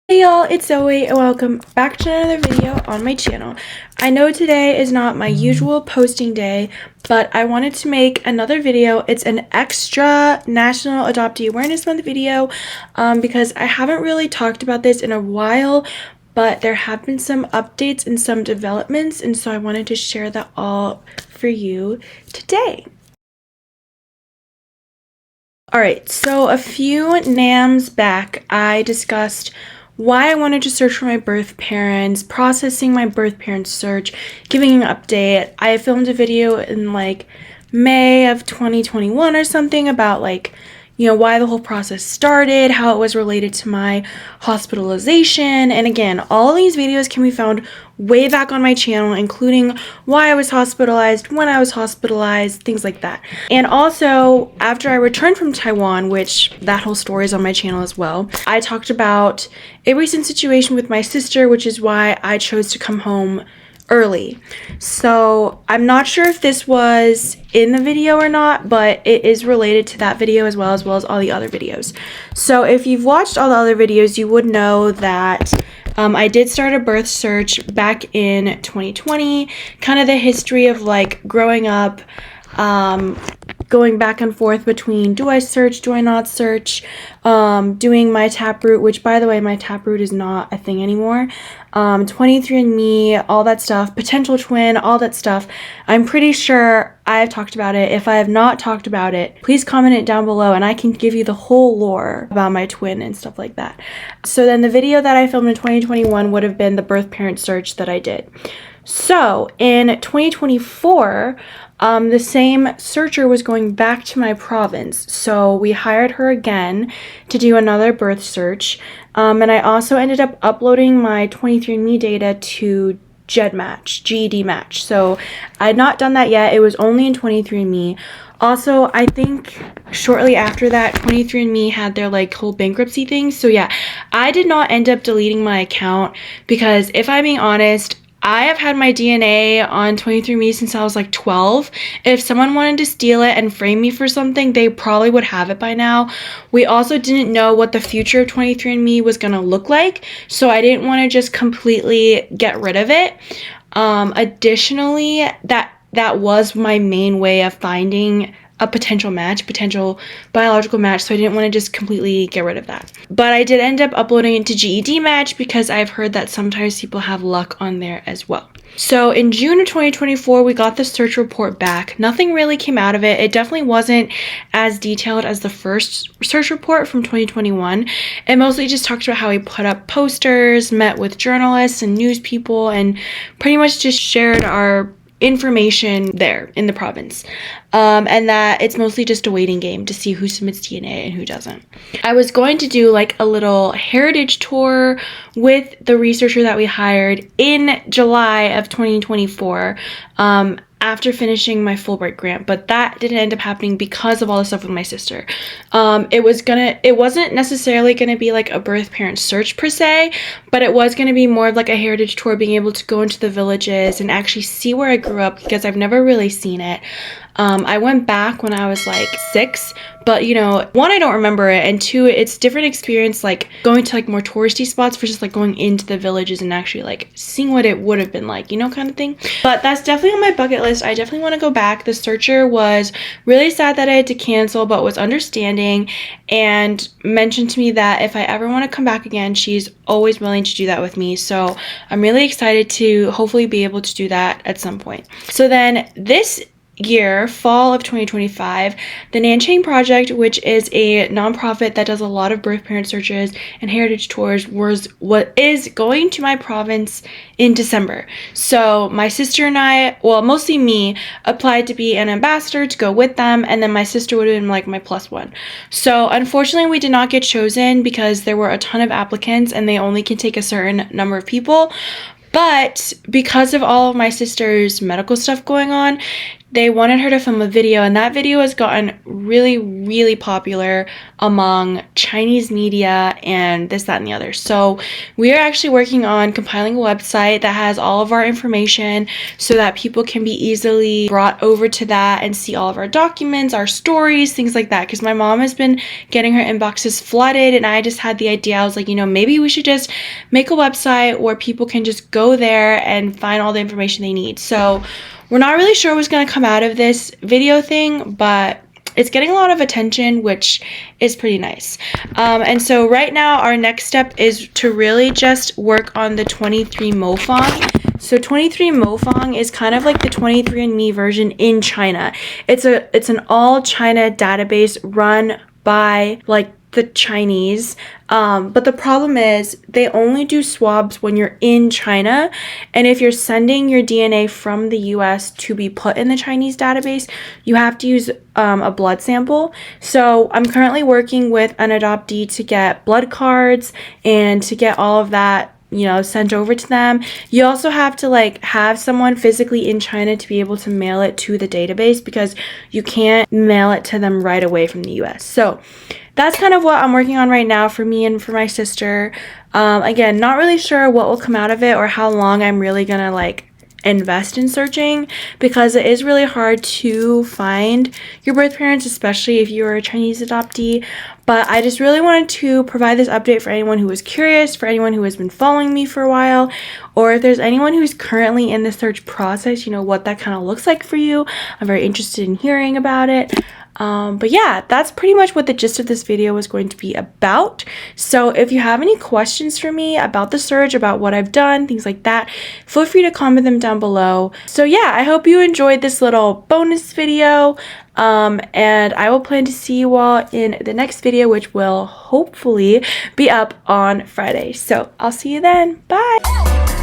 Hey y'all, it's Zoe and welcome back to another video on my channel. I know today is not my usual posting day, but I wanted to make another video. It's an extra National Adoptee Awareness Month video because I haven't really talked about this in a while, but there have been some updates and some developments, and so I wanted to share that all for you today. Alright, so a few NAMs back, I discussed why I wanted to search for my birth parents, processing my birth parents search, giving an update. I filmed a video in like May of 2021 or something about why the whole process started, how it was related to my hospitalization. And again, all these videos can be found way back on my channel, including why I was hospitalized, when I was hospitalized, things like that. And also, after I returned from Taiwan, which that whole story is on my channel as well, I talked about a recent situation with my sister, which is why I chose to come home early. So I'm not sure if this was in the video or not, but it is related to that video as well as all the other videos. So if you've watched all the other videos, you would know that I did start a birth search back in 2020, kind of the history of like growing up, going back and forth between do I search, do I not search, doing my Taproot, which by the way, my Taproot is not a thing anymore, 23andMe, all that stuff, potential twin, all that stuff. I'm pretty sure I have talked about it. If I have not talked about it, please comment it down below and I can give you the whole lore about my twin and stuff like that. So then the video that I filmed in 2021 would have been the birth parent search that I did. So in 2024, the same searcher was going back to my province, so we hired her again to do another birth search, and I also ended up uploading my 23andMe data to GED Match. So I had not done that yet. It was only in 23andMe. Also, I think shortly after that, 23andMe had their like whole bankruptcy thing. So yeah, I did not end up deleting my account because if I'm being honest, I have had my DNA on 23andMe since I was like 12. If someone wanted to steal it and frame me for something, they probably would have it by now. We also didn't know what the future of 23andMe was going to look like, so I didn't want to just completely get rid of it. Additionally, that was my main way of finding a potential biological match, so I didn't want to just completely get rid of that. But I did end up uploading it to GED Match because I've heard that sometimes people have luck on there as well. So in June of 2024, we got the search report back. Nothing really came out of it. It definitely wasn't as detailed as the first search report from 2021. It mostly just talked about how we put up posters, met with journalists and news people, and pretty much just shared our information there in the province, and that it's mostly just a waiting game to see who submits DNA and who doesn't. I was going to do like a little heritage tour with the researcher that we hired in July of 2024 after finishing my Fulbright grant, but that didn't end up happening because of all the stuff with my sister. It wasn't necessarily gonna be like a birth parent search per se, but it was gonna be more of like a heritage tour, being able to go into the villages and actually see where I grew up because I've never really seen it. I went back when I was like 6, but one, I don't remember it, and two, it's different experience like going to like more touristy spots versus like going into the villages and actually like seeing what it would have been like, kind of thing. But that's definitely on my bucket list. I definitely want to go back. The searcher was really sad that I had to cancel, but was understanding and mentioned to me that if I ever want to come back again, she's always willing to do that with me. So I'm really excited to hopefully be able to do that at some point. So then this year, fall of 2025, the Nanchang Project, which is a nonprofit that does a lot of birth parent searches and heritage tours, was what is going to my province in December. So my sister and I, well, mostly me, applied to be an ambassador to go with them, and then my sister would have been like my +1. So unfortunately, we did not get chosen because there were a ton of applicants and they only can take a certain number of people. But because of all of my sister's medical stuff going on, they wanted her to film a video, and that video has gotten really popular among Chinese media and this, that, and the other. So we are actually working on compiling a website that has all of our information so that people can be easily brought over to that and see all of our documents, our stories, things like that. Because my mom has been getting her inboxes flooded, and I just had the idea, I was like, maybe we should just make a website where people can just go there and find all the information they need. So we're not really sure what's going to come out of this video thing, but it's getting a lot of attention, which is pretty nice. And so right now our next step is to really just work on the 23moFong. So 23moFong is kind of like the 23andMe version in China. It's an all China database run by like the Chinese, but the problem is they only do swabs when you're in China, and if you're sending your DNA from the US to be put in the Chinese database, you have to use a blood sample. So I'm currently working with an adoptee to get blood cards and to get all of that sent over to them. You also have to like have someone physically in China to be able to mail it to the database, because you can't mail it to them right away from the US. So that's kind of what I'm working on right now for me and for my sister. Again, not really sure what will come out of it or how long I'm really gonna like invest in searching, because it is really hard to find your birth parents, especially if you're a Chinese adoptee. But I just really wanted to provide this update for anyone who was curious, for anyone who has been following me for a while, or if there's anyone who's currently in the search process, what that kind of looks like for you. I'm very interested in hearing about it. But yeah, that's pretty much what the gist of this video was going to be about. So if you have any questions for me about the search, about what I've done, things like that, feel free to comment them down below. So yeah, I hope you enjoyed this little bonus video. And I will plan to see you all in the next video, which will hopefully be up on Friday. So I'll see you then. Bye!